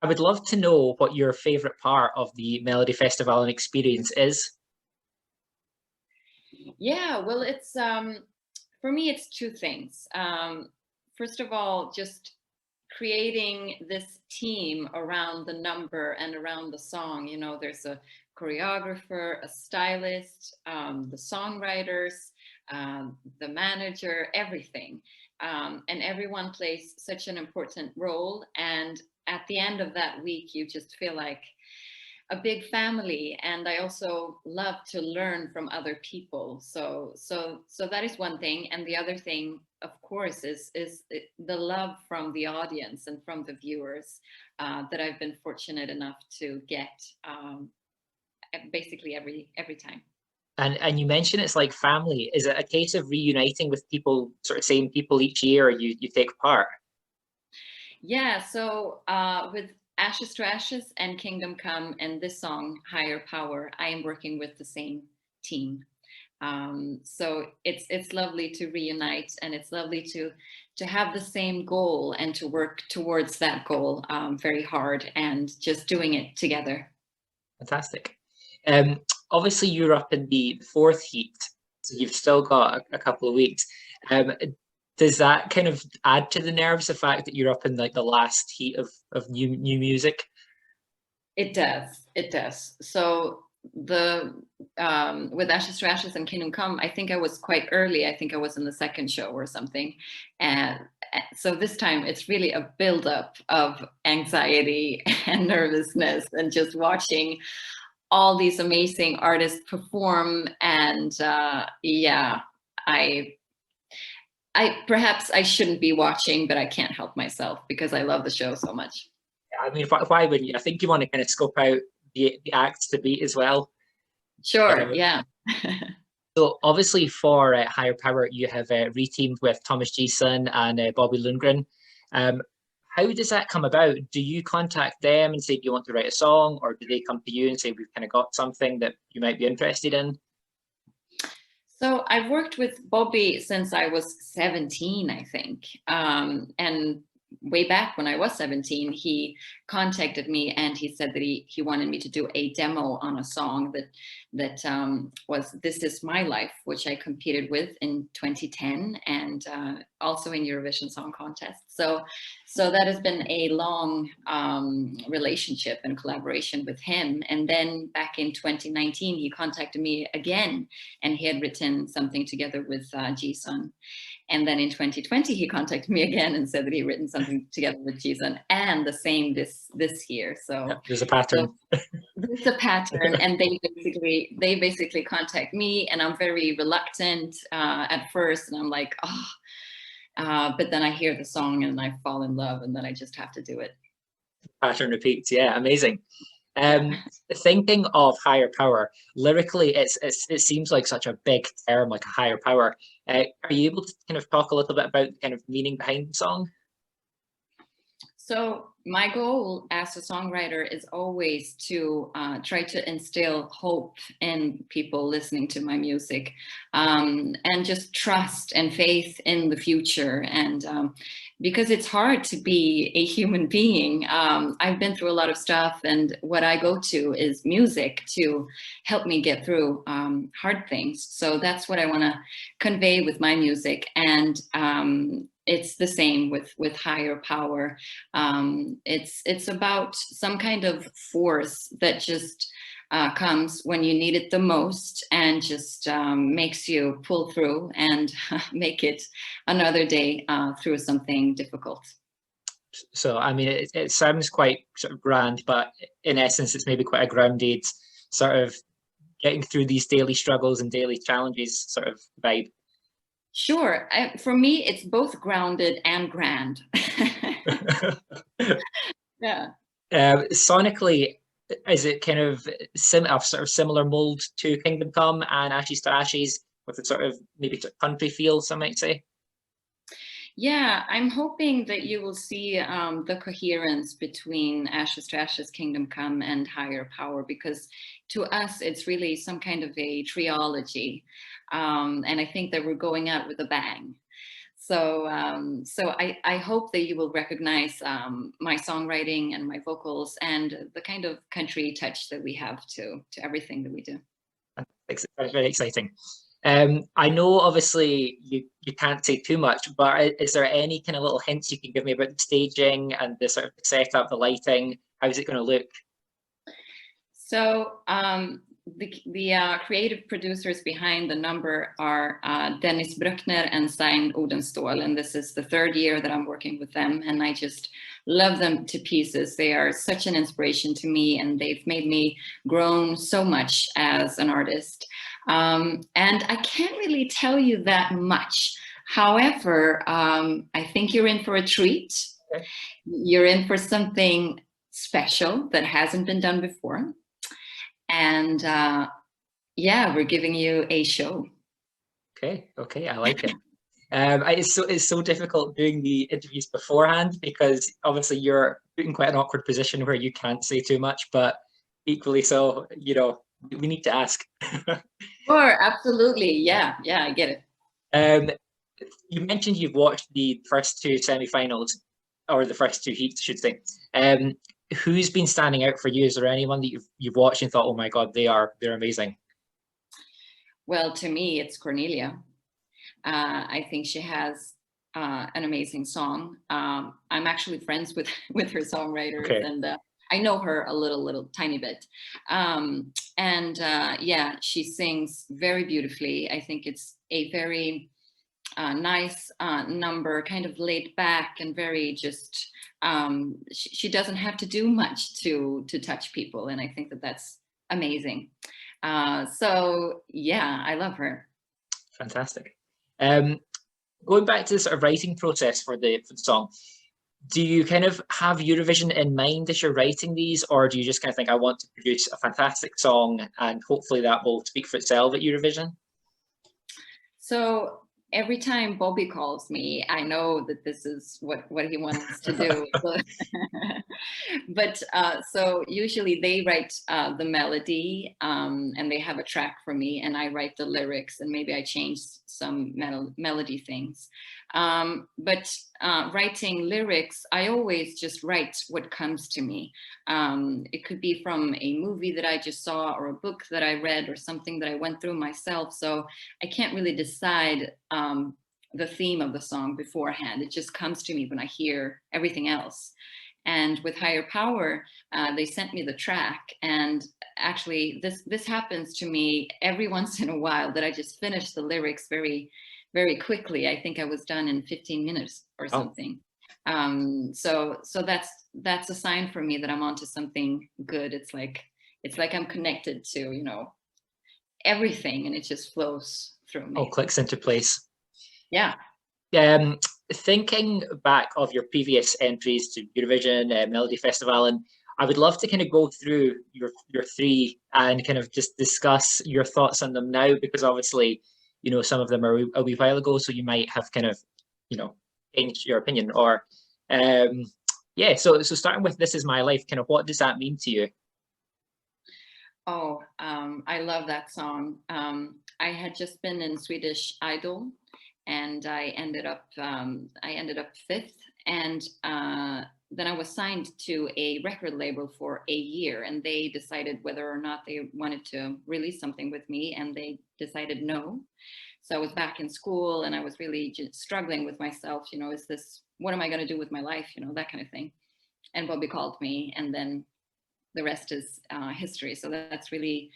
I would love to know what your favorite part of the Melodifestivalen experience is. Yeah, well, it's for me, it's two things. First of all, just creating this team around the number and around the song. You know, there's a choreographer, a stylist, the songwriters, the manager, everything. And everyone plays such an important role. And at the end of that week, you just feel like a big family. And I also love to learn from other people. So that is one thing. And the other thing, of course, is the love from the audience and from the viewers that I've been fortunate enough to get basically every time. And you mentioned it's like family. Is it a case of reuniting with people, sort of same people each year, or you take part? Yeah, so with Ashes to Ashes and Kingdom Come and this song, Higher Power, I am working with the same team. So it's lovely to reunite, and it's lovely to have the same goal and to work towards that goal very hard and just doing it together. Fantastic. Um, Obviously you're up in the fourth heat, so you've still got a couple of weeks. Um, does that kind of add to the nerves, the fact that you're up in like the last heat of new music? It does. It does. So the with Ashes to Ashes and Kingdom Come, I think I was quite early. I think I was in the second show or something, and so this time it's really a buildup of anxiety and nervousness, and just watching all these amazing artists perform. And yeah, I. I perhaps I shouldn't be watching, but I can't help myself because I love the show so much. I mean, why wouldn't you? I think you want to kind of scope out the acts to beat as well. Sure, Uh, yeah. so obviously for Higher Power, you have reteamed with Thomas Gison and Bobby Lundgren. Um, how does that come about? Do you contact them and say, do you want to write a song, or do they come to you and say, we've kind of got something that you might be interested in? So I've worked with Bobby since I was 17, I think. And way back when I was 17, he contacted me and he said that he wanted me to do a demo on a song that was "This Is My Life," which I competed with in 2010 and also in Eurovision Song Contest. So that has been a long relationship and collaboration with him. And then back in 2019, he contacted me again, and he had written something together with Jason. And then in 2020, he contacted me again and said that he'd written something together with Jason, and the same this year. Yeah, So, there's a pattern. so there's a pattern, and they basically contact me, and I'm very reluctant at first, and I'm like, oh, but then I hear the song and I fall in love, and then I just have to do it. Pattern repeats. Yeah, amazing. Yeah. Thinking of higher power, lyrically, it seems like such a big term, like a higher power. Are you able to kind of talk a little bit about the kind of meaning behind the song? So my goal as a songwriter is always to try to instill hope in people listening to my music, and just trust and faith in the future. And because it's hard to be a human being, I've been through a lot of stuff, and what I go to is music to help me get through hard things. So that's what I want to convey with my music. And it's the same with higher power. It's about some kind of force that just comes when you need it the most, and just makes you pull through and make it another day through something difficult. So, I mean, it sounds quite sort of grand, but in essence, it's maybe quite a grounded sort of getting through these daily struggles and daily challenges sort of vibe. Sure. For me, it's both grounded and grand. Yeah. Sonically, is it kind of sort of similar mold to Kingdom Come and Ashes to Ashes, with a sort of maybe country feel, some might say? Yeah, I'm hoping that you will see the coherence between Ashes to Ashes, Kingdom Come, and Higher Power, because to us, it's really some kind of a trilogy. And I think that we're going out with a bang. So I hope that you will recognize my songwriting and my vocals and the kind of country touch that we have to everything that we do. It's very exciting. I know obviously you can't say too much, but is there any kind of little hints you can give me about the staging and the sort of setup, the lighting? How's it going to look? So the creative producers behind the number are Dennis Bruckner and Stein Odenstål, and this is the third year that I'm working with them, and I just love them to pieces. They are such an inspiration to me, and they've made me grown so much as an artist. And I can't really tell you that much. However, I think you're in for a treat. Okay. You're in for something special that hasn't been done before. And yeah, we're giving you a show. Okay, I like it. It's so difficult doing the interviews beforehand because obviously you're put in quite an awkward position where you can't say too much, but equally so, you know, we need to ask. Sure, absolutely. Yeah, I get it. You mentioned you've watched the first two semi-finals, or the first two heats, I should say. Who's been standing out for you? Is there anyone that you've watched and thought, oh my God, they're amazing? Well, to me, it's Cornelia. I think she has an amazing song. I'm actually friends with her songwriters, okay. And I know her a little tiny bit. Yeah, she sings very beautifully. I think it's a very nice number, kind of laid back and very just, she doesn't have to do much to touch people. And I think that that's amazing. So yeah, I love her. Fantastic. Going back to the sort of writing process for the song, do you kind of have Eurovision in mind as you're writing these, or do you just kind of think, I want to produce a fantastic song and hopefully that will speak for itself at Eurovision? So every time Bobby calls me, I know that this is what he wants to do. But so usually they write the melody and they have a track for me, and I write the lyrics, and maybe I change some melody things. But writing lyrics, I always just write what comes to me. It could be from a movie that I just saw, or a book that I read, or something that I went through myself. So I can't really decide the theme of the song beforehand. It just comes to me when I hear everything else. And with Higher Power, they sent me the track, and actually this happens to me every once in a while, that I just finish the lyrics very, very quickly. I think I was done in 15 minutes or something. So that's a sign for me that I'm onto something good. It's like I'm connected to, you know, everything, and it just flows through me. All clicks into place. Yeah. Thinking back of your previous entries to Eurovision, Melodifestivalen, I would love to kind of go through your three and kind of just discuss your thoughts on them now, because obviously, you know, some of them are a wee while ago, so you might have kind of, you know, changed your opinion. Or yeah, so starting with This Is My Life, kind of what does that mean to you? Oh, I love that song. I had just been in Swedish Idol, and I ended up fifth, and then I was signed to a record label for a year, and they decided whether or not they wanted to release something with me, and they decided no. So I was back in school, and I was really just struggling with myself, you know, what am I going to do with my life, you know, that kind of thing. And Bobby called me, and then the rest is history. So that's really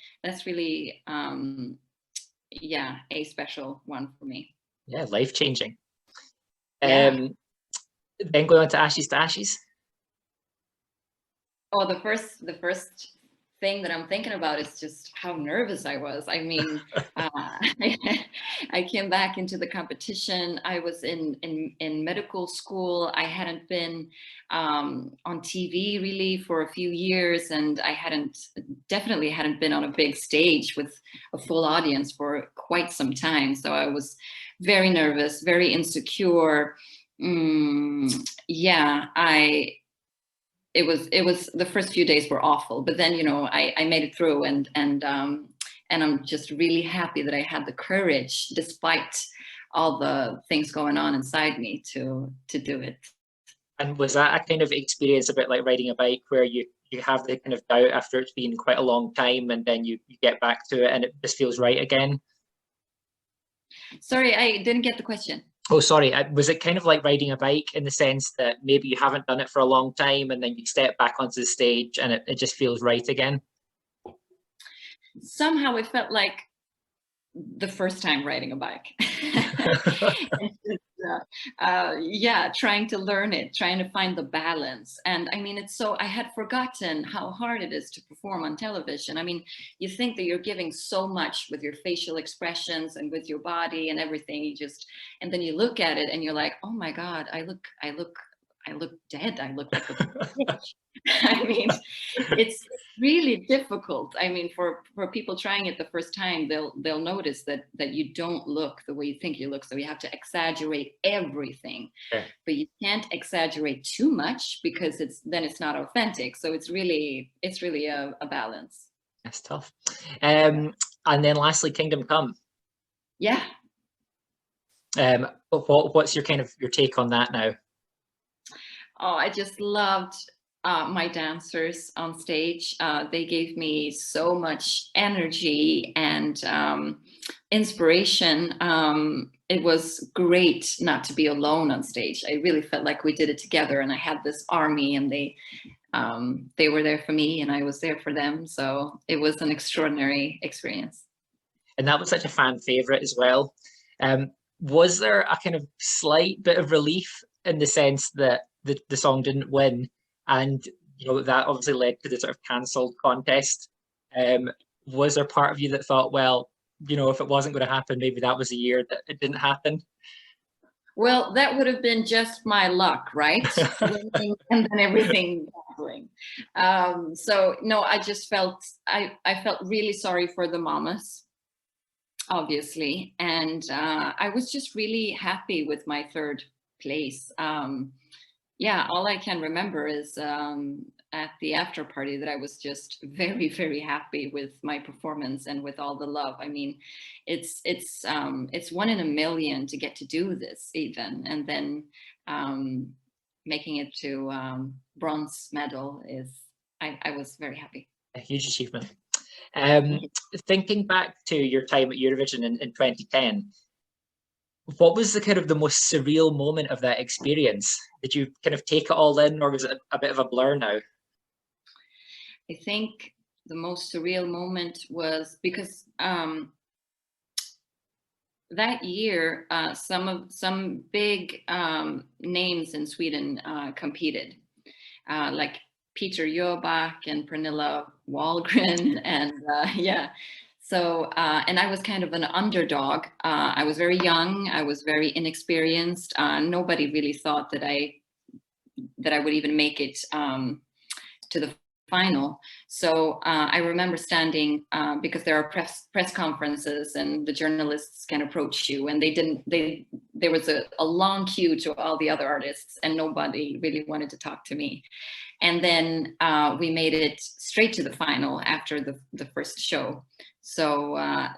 yeah, a special one for me. Yeah, life-changing. Yeah. Then going on to Ashes to Ashes. Oh, the first thing that I'm thinking about is just how nervous I was. I mean, I came back into the competition. I was in medical school. I hadn't been on TV really for a few years, and I definitely hadn't been on a big stage with a full audience for quite some time. So I was very nervous, very insecure. Yeah, it was the first few days were awful, but then, you know, I made it through, and I'm just really happy that I had the courage, despite all the things going on inside me to do it. And was that a kind of experience a bit like riding a bike, where you have the kind of doubt after it's been quite a long time, and then you get back to it and it just feels right again? Sorry, I didn't get the question. Oh, sorry. Was it kind of like riding a bike in the sense that maybe you haven't done it for a long time and then you step back onto the stage and it just feels right again? Somehow it felt like the first time riding a bike. Yeah, trying to learn it, trying to find the balance. And I mean, I had forgotten how hard it is to perform on television. I mean, you think that you're giving so much with your facial expressions and with your body and everything. And then you look at it and you're like, oh my God, I look dead. I look like a bitch. I mean, it's really difficult. I mean, for people trying it the first time, they'll notice that you don't look the way you think you look. So you have to exaggerate everything, Yeah. but you can't exaggerate too much because then it's not authentic. So it's really a balance. That's tough. And then lastly, Kingdom Come. Yeah. What's your take on that now? Oh, I just loved my dancers on stage. They gave me so much energy and inspiration. It was great not to be alone on stage. I really felt like we did it together, and I had this army, and they were there for me, and I was there for them. So it was an extraordinary experience. And that was such a fan favorite as well. Was there a kind of slight bit of relief in the sense that the song didn't win, and that obviously led to the sort of cancelled contest? Was there part of you that thought, well, if it wasn't going to happen, maybe that was a year that it didn't happen? Well, that would have been just my luck, right? Winning and then everything happening. So no, I just felt I felt really sorry for the mamas, obviously, and I was just really happy with my third place. Yeah, all I can remember is at the after party that I was just very, very happy with my performance and with all the love. I mean, it's 1 in a million to get to do this even, and then making it to bronze medal I was very happy. A huge achievement. Thinking back to your time at Eurovision in 2010, what was the most surreal moment of that experience? Did you kind of take it all in, or was it a bit of a blur now? I think the most surreal moment was because that year some big names in Sweden competed, like Peter Jöback and Pernilla Wahlgren, and yeah. So, and I was kind of an underdog. I was very young. I was very inexperienced. Nobody really thought that I would even make it to the final. So I remember standing because there are press conferences and the journalists can approach you, and there was a long queue to all the other artists, and nobody really wanted to talk to me. And then we made it straight to the final after the first show. So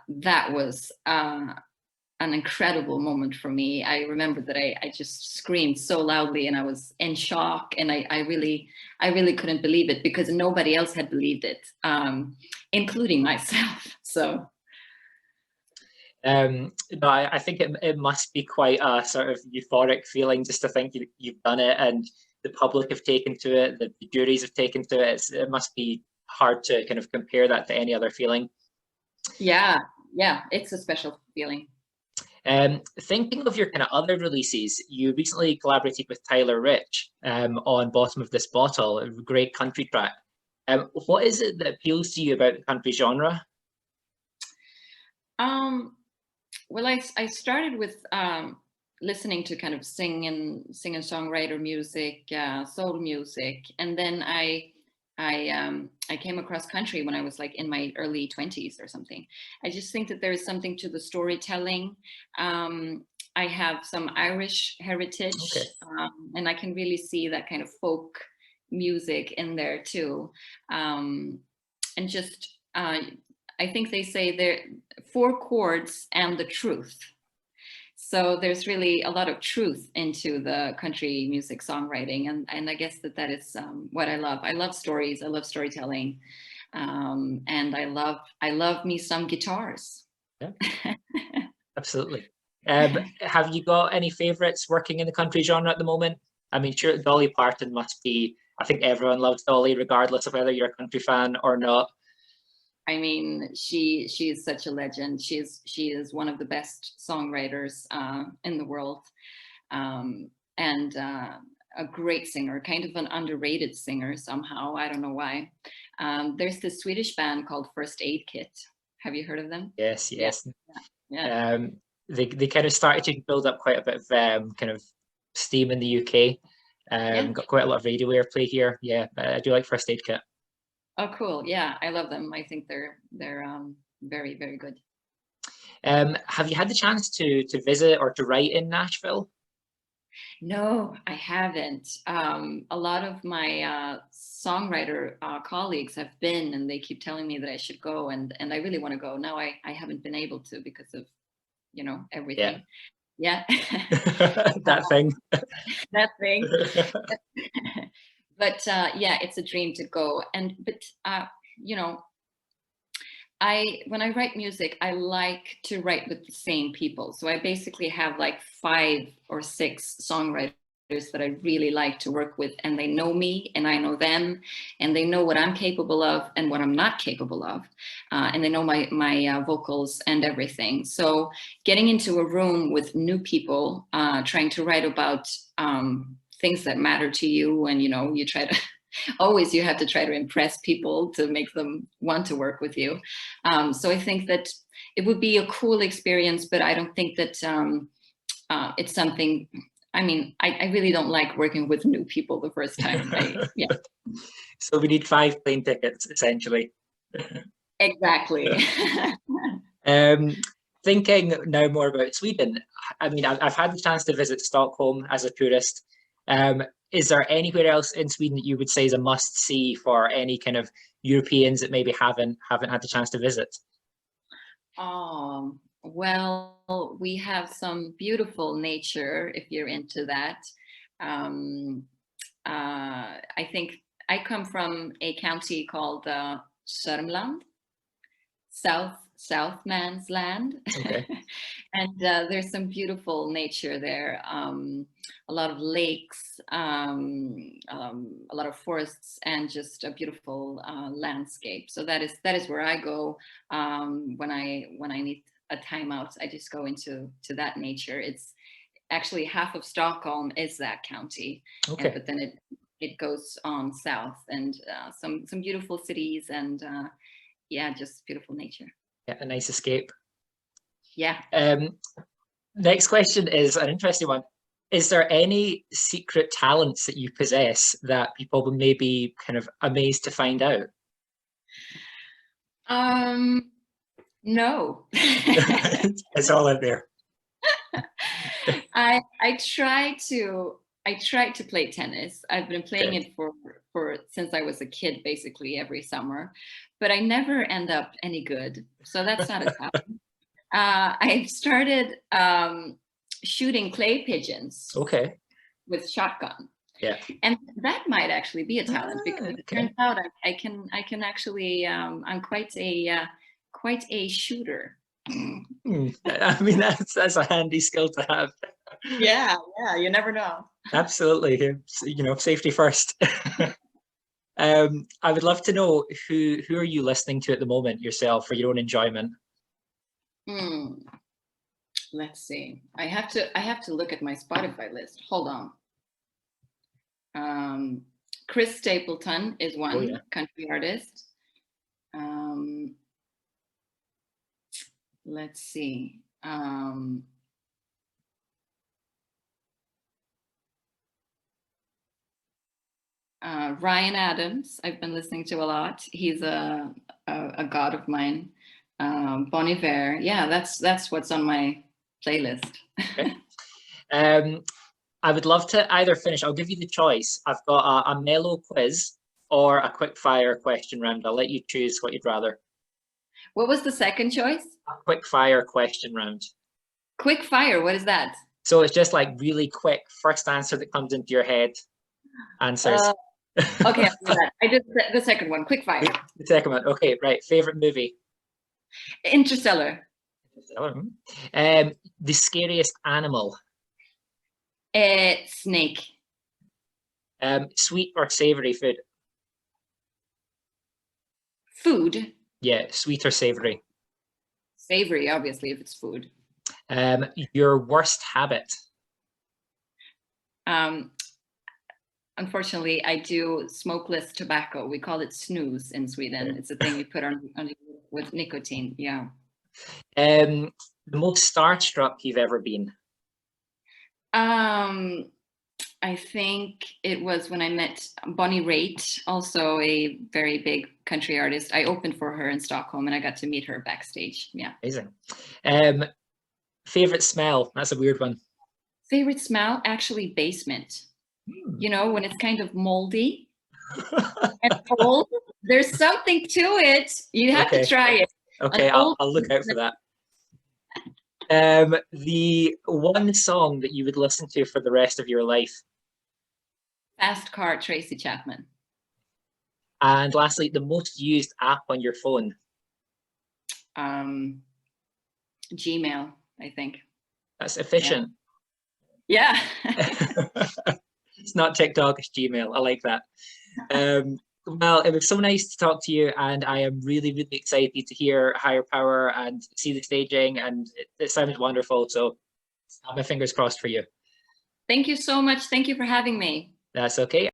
that was an incredible moment for me. I remember that I just screamed so loudly, and I was in shock, and I really couldn't believe it because nobody else had believed it, including myself. So. No, I think it must be quite a sort of euphoric feeling just to think you've done it, and the public have taken to it, the juries have taken to it. It must be hard to kind of compare that to any other feeling. Yeah, it's a special feeling. Thinking of your kind of other releases, you recently collaborated with Tyler Rich on Bottom of This Bottle, a great country track. What is it that appeals to you about the country genre? Well, I started with listening to kind of singer-songwriter music, soul music, and then I came across country when I was like in my early 20s or something. I just think that there is something to the storytelling. I have some Irish heritage, okay. And I can really see that kind of folk music in there too. And just, I think they say there 4 chords and the truth. So there's really a lot of truth into the country music songwriting, and I guess that is what I love. I love stories. I love storytelling, and I love me some guitars. Yeah, absolutely. Have you got any favorites working in the country genre at the moment? I mean, sure, Dolly Parton must be. I think everyone loves Dolly, regardless of whether you're a country fan or not. I mean, she is such a legend. She is one of the best songwriters in the world, and a great singer, kind of an underrated singer somehow. I don't know why. There's this Swedish band called First Aid Kit. Have you heard of them? Yes, Yeah, yes. yeah. They kind of started to build up quite a bit of kind of steam in the UK. Yeah. Got quite a lot of radio airplay here. Yeah, I do like First Aid Kit. Oh, cool. Yeah, I love them. I think they're very, very good. Have you had the chance to visit or to write in Nashville? No, I haven't. A lot of my songwriter colleagues have been, and they keep telling me that I should go, and I really want to go. Now I haven't been able to because of, everything. Yeah. That thing. That thing. But yeah, it's a dream to go. But you know, when I write music, I like to write with the same people. So I basically have like 5 or 6 songwriters that I really like to work with, and they know me and I know them, and they know what I'm capable of and what I'm not capable of, and they know my vocals and everything. So getting into a room with new people, trying to write about things that matter to you, and you try to always you have to try to impress people to make them want to work with you. So I think that it would be a cool experience, but I don't think that it's something. I mean, I really don't like working with new people the first time. Yeah. So we need 5 plane tickets, essentially. Exactly. Thinking now more about Sweden. I mean, I've had the chance to visit Stockholm as a tourist. Is there anywhere else in Sweden that you would say is a must see for any kind of Europeans that maybe haven't had the chance to visit? Well, we have some beautiful nature if you're into that. I think I come from a county called Sörmland, South Man's Land. Okay. And there's some beautiful nature there. A lot of lakes, a lot of forests, and just a beautiful landscape. So that is where I go when I need a timeout. I just go into that nature. It's actually half of Stockholm is that county, Okay. but then it goes on south, and some beautiful cities, and yeah, just beautiful nature. Yeah, a nice escape. Yeah. Next question is an interesting one. Is there any secret talents that you possess that people may be kind of amazed to find out? No. It's all out there. I try to play tennis. I've been playing it for since I was a kid, basically every summer, but I never end up any good. So that's not a talent. I've started shooting clay pigeons. Okay. With shotgun. Yeah. And that might actually be a talent, because it turns out I can actually I'm quite a shooter. I mean, that's a handy skill to have. Yeah, you never know. Absolutely. Safety first. I would love to know who are you listening to at the moment yourself for your own enjoyment? Let's see. I have to look at my Spotify list. Hold on. Chris Stapleton is one country artist. Let's see. Ryan Adams, I've been listening to a lot. He's a god of mine. Bon Iver. Yeah, that's what's on my playlist. Okay. I would love to either finish. I'll give you the choice. I've got a mellow quiz or a quick fire question round. I'll let you choose what you'd rather. What was the second choice? A quick fire question round. Quickfire, what is that? So it's just like really quick, first answer that comes into your head, answers. Okay, I'll do that. I did the second one, Quickfire. The second one. Okay, right. Favorite movie? Interstellar. The scariest animal? Snake. Sweet or savory food? Food. Yeah, sweet or savory. Savory, obviously, if it's food. Your worst habit? Unfortunately, I do smokeless tobacco. We call it snus in Sweden. It's a thing we put on with nicotine. Yeah. The most starstruck you've ever been? I think it was when I met Bonnie Raitt, also a very big country artist. I opened for her in Stockholm and I got to meet her backstage. Yeah. Amazing. Favorite smell? That's a weird one. Favorite smell? Actually, basement. You know, when it's kind of moldy and old, there's something to it. You have to try it. Okay, I'll look out for that. The one song that you would listen to for the rest of your life? Fast Car, Tracy Chapman. And lastly, the most used app on your phone? Gmail, I think. That's efficient. Yeah. It's not TikTok, it's Gmail. I like that. Well, it was so nice to talk to you, and I am really, really excited to hear Higher Power and see the staging, and it sounds wonderful. So I have my fingers crossed for you. Thank you so much. Thank you for having me. That's okay.